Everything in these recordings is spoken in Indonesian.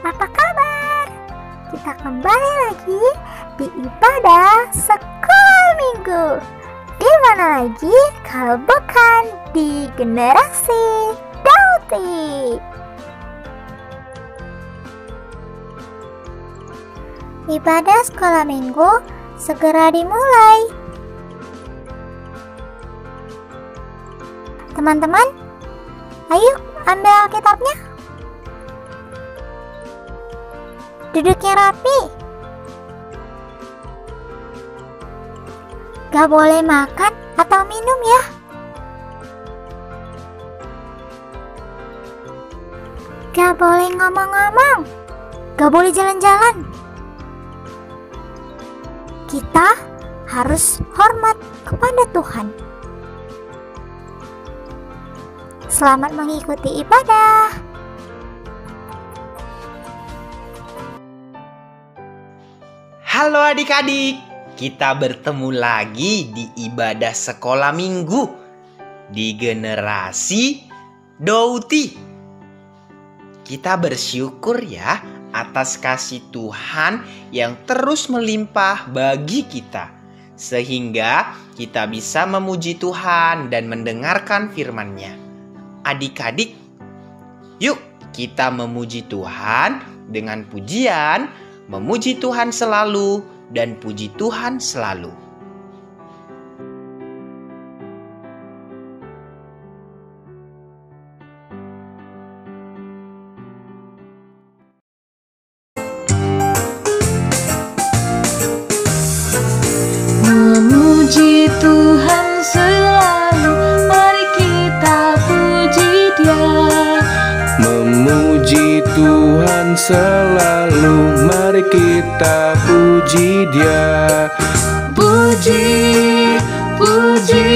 Apa kabar? Kita kembali lagi di ibadah sekolah minggu. Di mana lagi kalau bukan di generasi Dauti. Ibadah sekolah minggu segera dimulai. Teman-teman, ayo ambil Alkitabnya. Duduknya rapi. Gak boleh makan atau minum ya. Gak boleh ngomong-ngomong. Gak boleh jalan-jalan. Kita harus hormat kepada Tuhan. Selamat mengikuti ibadah. Halo adik-adik, kita bertemu lagi di ibadah sekolah minggu di generasi Dauti. Kita bersyukur ya atas kasih Tuhan yang terus melimpah bagi kita, sehingga kita bisa memuji Tuhan dan mendengarkan firman-Nya. Adik-adik, yuk kita memuji Tuhan dengan pujian, memuji Tuhan selalu dan puji Tuhan selalu. Memuji Tuhan selalu, mari kita puji Dia. Memuji Tuhan selalu, mari kita puji Dia. Puji, puji,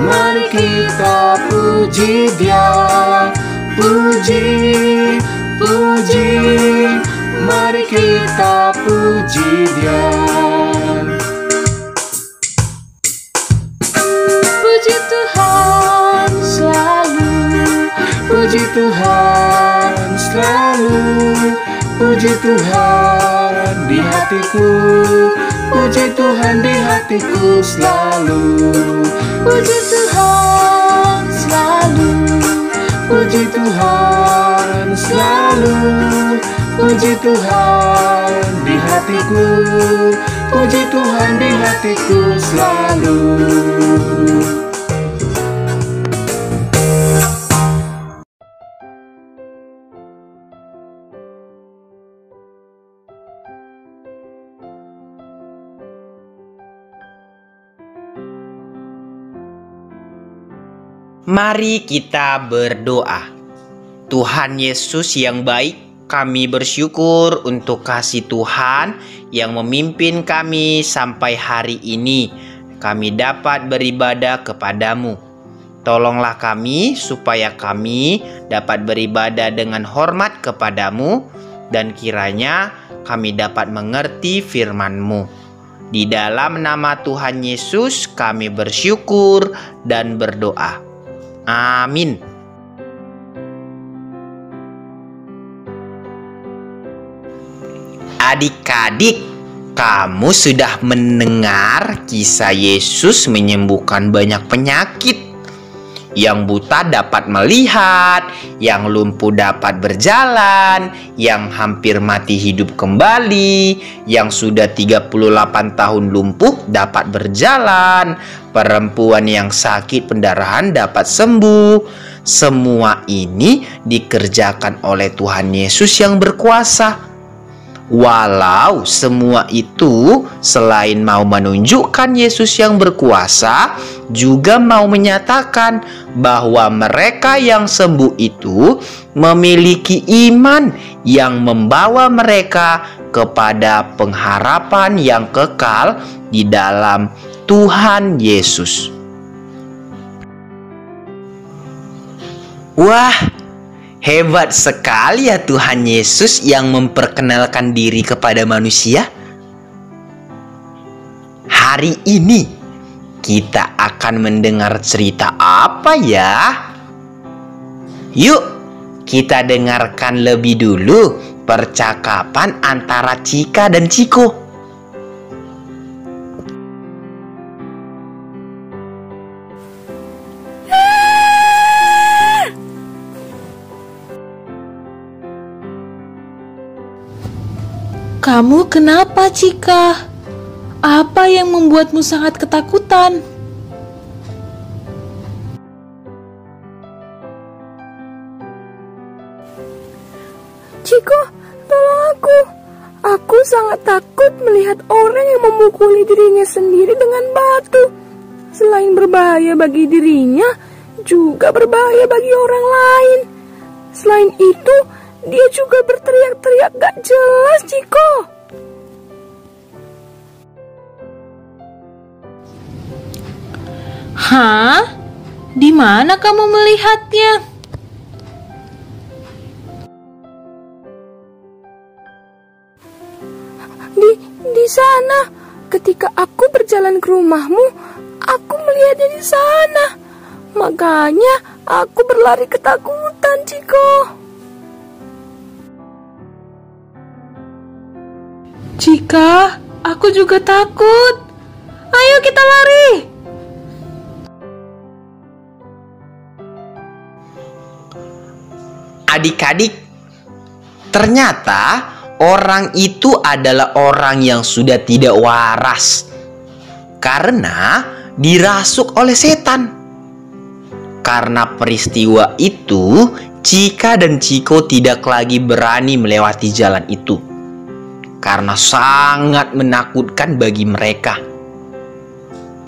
mari kita puji Dia. Puji, puji, mari kita puji Dia. Puji Tuhan selalu, puji Tuhan selalu, puji Tuhan di hatiku, puji Tuhan di hatiku selalu. Puji Tuhan selalu, puji Tuhan selalu, puji Tuhan di hatiku, puji Tuhan di hatiku selalu. Mari kita berdoa. Tuhan Yesus yang baik, kami bersyukur untuk kasih Tuhan yang memimpin kami sampai hari ini. Kami dapat beribadah kepadamu. Tolonglah kami supaya kami dapat beribadah dengan hormat kepadamu dan kiranya kami dapat mengerti firman-Mu. Di dalam nama Tuhan Yesus kami bersyukur dan berdoa. Amin. Adik-adik, kamu sudah mendengar kisah Yesus menyembuhkan banyak penyakit. Yang buta dapat melihat, yang lumpuh dapat berjalan, yang hampir mati hidup kembali, yang sudah 38 tahun lumpuh dapat berjalan, perempuan yang sakit pendarahan dapat sembuh. Semua ini dikerjakan oleh Tuhan Yesus yang berkuasa. Walau semua itu selain mau menunjukkan Yesus yang berkuasa, juga mau menyatakan bahwa mereka yang sembuh itu memiliki iman yang membawa mereka kepada pengharapan yang kekal di dalam Tuhan Yesus. Wah, hebat sekali ya Tuhan Yesus yang memperkenalkan diri kepada manusia. Hari ini kita akan mendengar cerita apa ya? Yuk, kita dengarkan lebih dulu percakapan antara Cika dan Ciko. Kamu kenapa, Cika? Apa yang membuatmu sangat ketakutan? Ciko, tolong aku. Aku sangat takut melihat orang yang memukuli dirinya sendiri dengan batu. Selain berbahaya bagi dirinya, juga berbahaya bagi orang lain. Selain itu, dia juga berteriak-teriak gak jelas, Ciko. Hah? Di mana kamu melihatnya? Di sana. Ketika aku berjalan ke rumahmu, aku melihatnya di sana. Makanya aku berlari ketakutan, Ciko. Cika, aku juga takut. Ayo kita lari. Adik-adik, ternyata orang itu adalah orang yang sudah tidak waras karena dirasuk oleh setan. Karena peristiwa itu, Cika dan Ciko tidak lagi berani melewati jalan itu karena sangat menakutkan bagi mereka.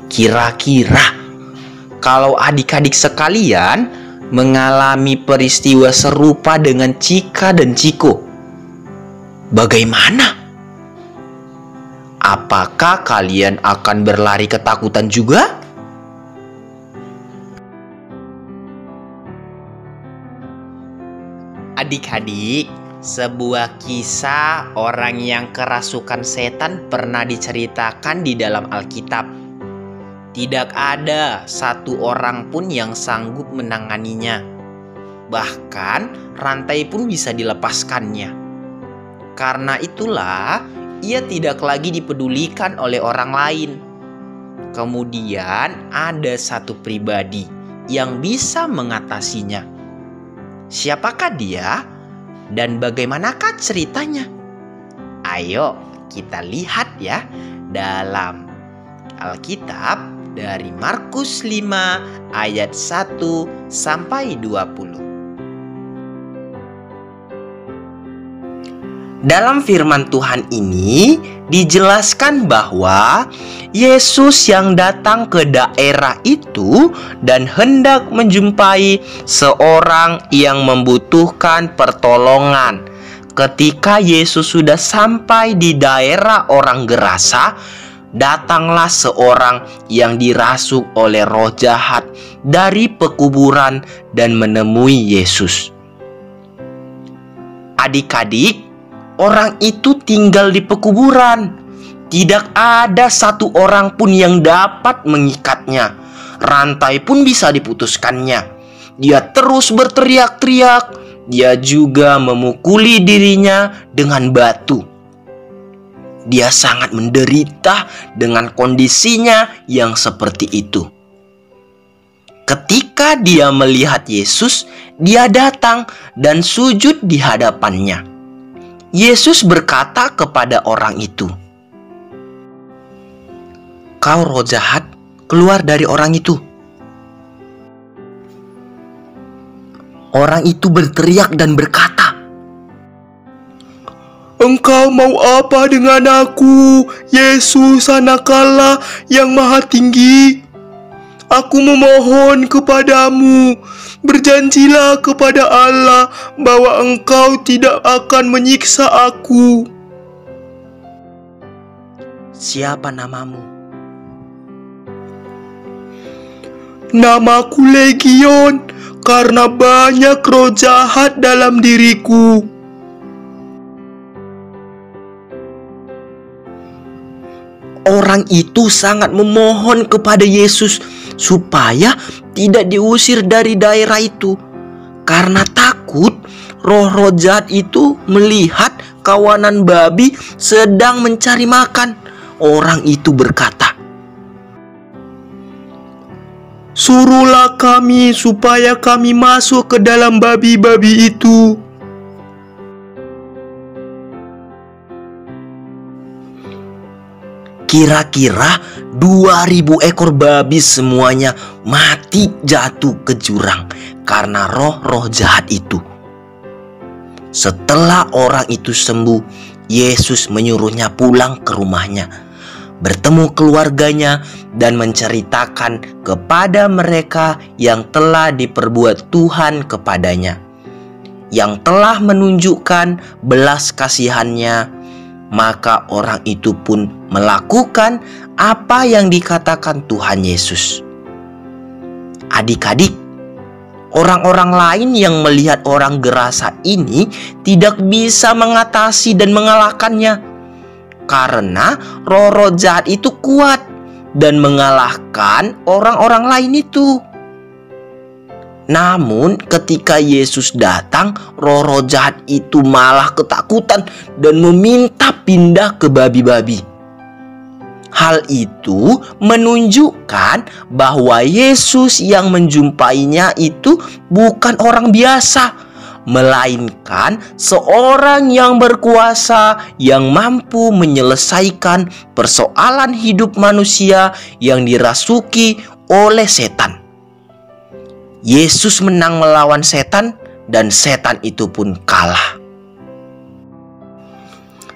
Kira-kira kalau adik-adik sekalian mengalami peristiwa serupa dengan Cika dan Ciko, bagaimana? Apakah kalian akan berlari ketakutan juga? Adik-adik, sebuah kisah orang yang kerasukan setan pernah diceritakan di dalam Alkitab. Tidak ada satu orang pun yang sanggup menanganinya. Bahkan rantai pun bisa dilepaskannya. Karena itulah ia tidak lagi dipedulikan oleh orang lain. Kemudian ada satu pribadi yang bisa mengatasinya. Siapakah dia dan bagaimanakah ceritanya? Ayo kita lihat ya dalam Alkitab dari Markus 5 ayat 1 sampai 20. Dalam firman Tuhan ini dijelaskan bahwa Yesus yang datang ke daerah itu dan hendak menjumpai seorang yang membutuhkan pertolongan. Ketika Yesus sudah sampai di daerah orang Gerasa, datanglah seorang yang dirasuk oleh roh jahat dari pekuburan dan menemui Yesus. Adik-adik, orang itu tinggal di pekuburan. Tidak ada satu orang pun yang dapat mengikatnya. Rantai pun bisa diputuskannya. Dia terus berteriak-teriak. Dia juga memukuli dirinya dengan batu. Dia sangat menderita dengan kondisinya yang seperti itu. Ketika dia melihat Yesus, dia datang dan sujud di hadapannya. Yesus berkata kepada orang itu, "Kau roh jahat, keluar dari orang itu." Orang itu berteriak dan berkata, Engkau mau apa dengan aku, Yesus Anak Allah yang Maha Tinggi? Aku memohon kepadamu, berjanjilah kepada Allah bahwa Engkau tidak akan menyiksa aku. "Siapa namamu?" Namaku Legion, karena banyak roh jahat dalam diriku. Orang itu sangat memohon kepada Yesus supaya tidak diusir dari daerah itu karena takut roh-roh roh jahat itu melihat kawanan babi sedang mencari makan. Orang itu berkata, "Suruhlah kami supaya kami masuk ke dalam babi-babi itu." Kira-kira 2000 ekor babi semuanya mati jatuh ke jurang karena roh-roh jahat itu. Setelah orang itu sembuh, Yesus menyuruhnya pulang ke rumahnya, bertemu keluarganya, dan menceritakan kepada mereka yang telah diperbuat Tuhan kepadanya, yang telah menunjukkan belas kasihannya. Maka orang itu pun melakukan apa yang dikatakan Tuhan Yesus. Adik-adik, orang-orang lain yang melihat orang gerasa ini tidak bisa mengatasi dan mengalahkannya, karena roh-roh jahat itu kuat dan mengalahkan orang-orang lain itu. Namun ketika Yesus datang, roh-roh jahat itu malah ketakutan dan meminta pindah ke babi-babi. Hal itu menunjukkan bahwa Yesus yang menjumpainya itu bukan orang biasa, melainkan seorang yang berkuasa yang mampu menyelesaikan persoalan hidup manusia yang dirasuki oleh setan. Yesus menang melawan setan dan setan itu pun kalah.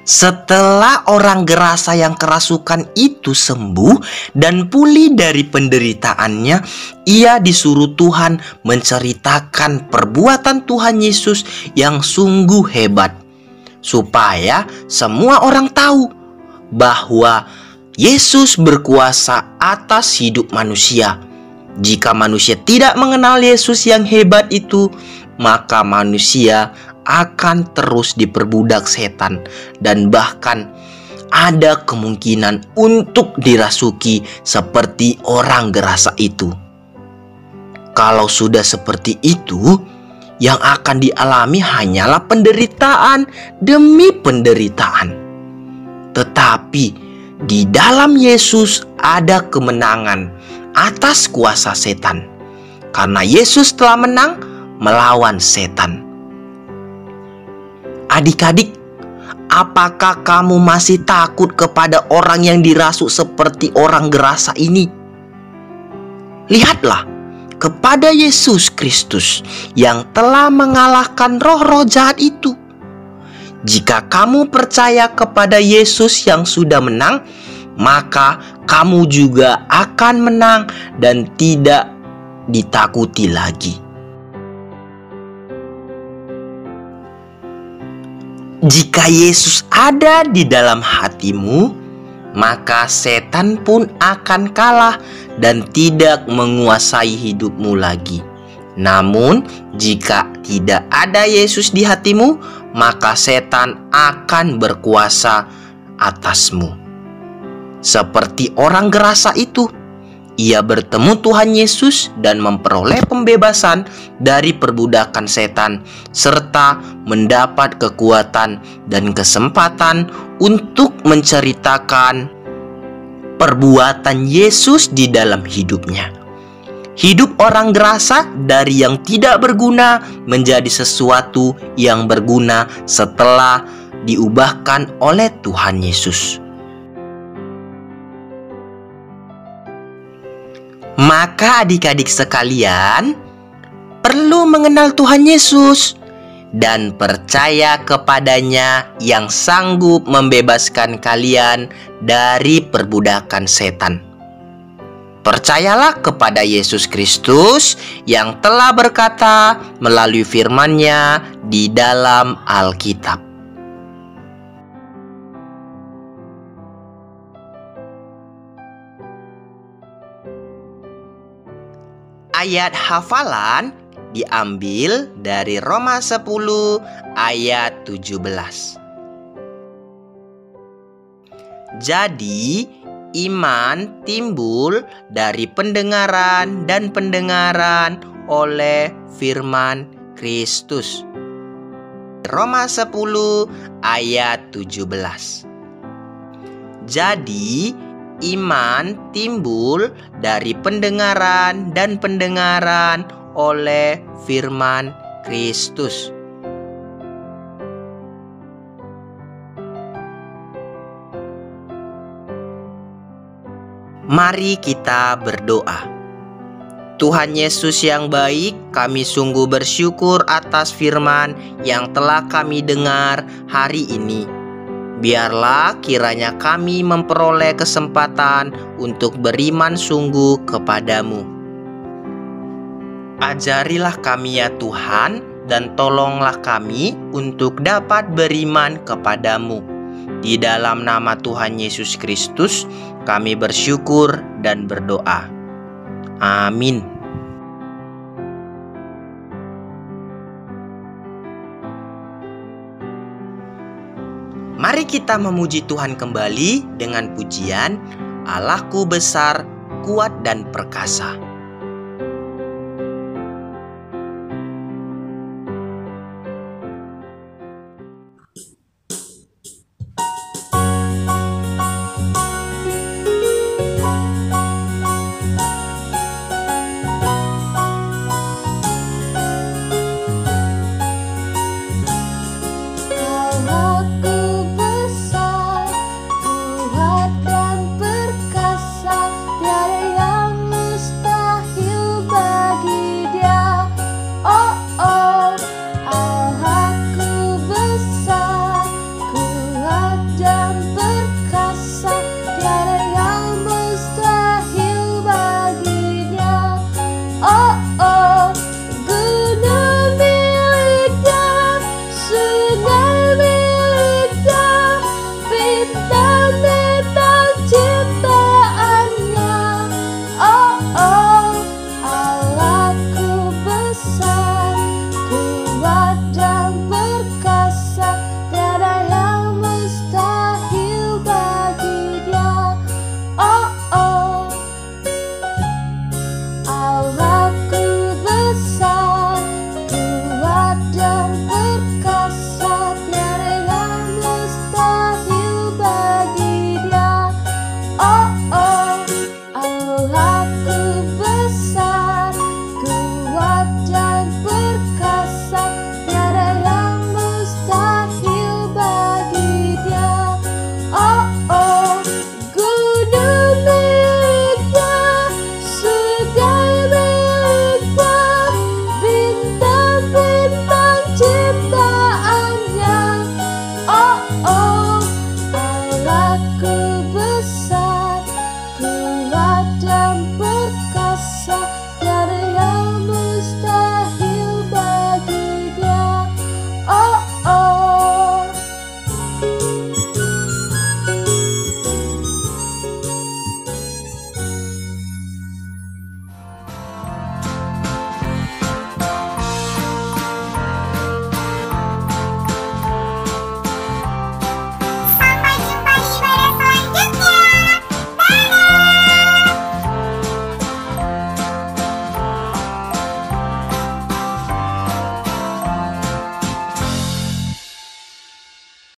Setelah orang gerasa yang kerasukan itu sembuh dan pulih dari penderitaannya, ia disuruh Tuhan menceritakan perbuatan Tuhan Yesus yang sungguh hebat, supaya semua orang tahu bahwa Yesus berkuasa atas hidup manusia. Jika manusia tidak mengenal Yesus yang hebat itu, maka manusia akan terus diperbudak setan dan bahkan ada kemungkinan untuk dirasuki seperti orang gerasa itu. Kalau sudah seperti itu, yang akan dialami hanyalah penderitaan demi penderitaan. Tetapi di dalam Yesus ada kemenangan atas kuasa setan, karena Yesus telah menang melawan setan. Adik-adik, apakah kamu masih takut kepada orang yang dirasuk seperti orang gerasa ini? Lihatlah kepada Yesus Kristus yang telah mengalahkan roh-roh jahat itu. Jika kamu percaya kepada Yesus yang sudah menang, maka kamu juga akan menang dan tidak ditakuti lagi. Jika Yesus ada di dalam hatimu, maka setan pun akan kalah dan tidak menguasai hidupmu lagi. Namun, jika tidak ada Yesus di hatimu, maka setan akan berkuasa atasmu. Seperti orang gerasa itu, ia bertemu Tuhan Yesus dan memperoleh pembebasan dari perbudakan setan, serta mendapat kekuatan dan kesempatan untuk menceritakan perbuatan Yesus di dalam hidupnya. Hidup orang gerasa dari yang tidak berguna menjadi sesuatu yang berguna setelah diubahkan oleh Tuhan Yesus. Maka adik-adik sekalian perlu mengenal Tuhan Yesus dan percaya kepadanya yang sanggup membebaskan kalian dari perbudakan setan. Percayalah kepada Yesus Kristus yang telah berkata melalui firman-Nya di dalam Alkitab. Ayat hafalan diambil dari Roma 10 ayat 17. Jadi, iman timbul dari pendengaran dan pendengaran oleh firman Kristus. Roma 10 ayat 17. Jadi, iman timbul dari pendengaran dan pendengaran oleh firman Kristus. Mari kita berdoa. Tuhan Yesus yang baik, kami sungguh bersyukur atas firman yang telah kami dengar hari ini. Biarlah kiranya kami memperoleh kesempatan untuk beriman sungguh kepadamu. Ajarilah kami ya Tuhan, dan tolonglah kami untuk dapat beriman kepadamu. Di dalam nama Tuhan Yesus Kristus, kami bersyukur dan berdoa. Amin. Mari kita memuji Tuhan kembali dengan pujian, Allahku besar, kuat dan perkasa.